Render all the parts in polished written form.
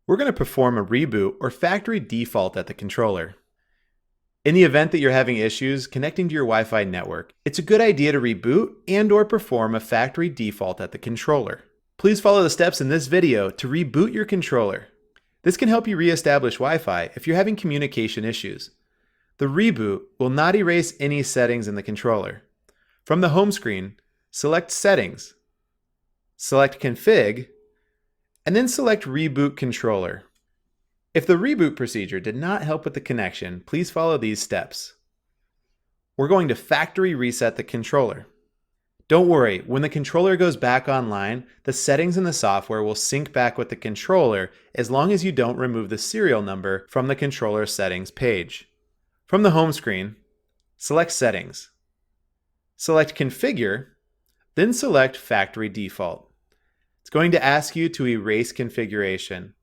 We're going to perform a reboot or factory default at the controller. In the event that you're having issues connecting to your Wi-Fi network, it's a good idea to reboot and/or perform a factory default at the controller. Please follow the steps in this video to reboot your controller. This can help you re-establish Wi-Fi if you're having communication issues. The reboot will not erase any settings in the controller. From the home screen, select Settings, select Config, and then select Reboot Controller. If the reboot procedure did not help with the connection, please follow these steps. We're going to factory reset the controller. Don't worry, when the controller goes back online, the settings in the software will sync back with the controller as long as you don't remove the serial number from the controller settings page. From the home screen, select Settings, select Configure, then select Factory Default. It's going to ask you to erase configuration.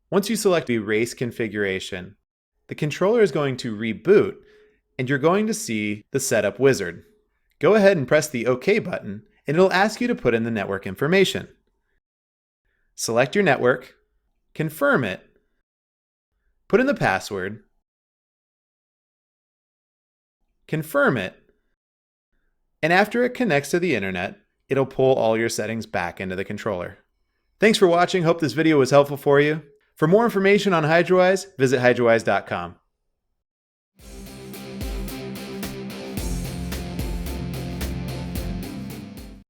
Once you select Erase Configuration, the controller is going to reboot and you're going to see the setup wizard. Go ahead and press the OK button and it'll ask you to put in the network information. Select your network, confirm it, put in the password, confirm it, and after it connects to the internet, it'll pull all your settings back into the controller. Thanks for watching. Hope this video was helpful for you. For more information on Hydrawise, visit hydrawise.com.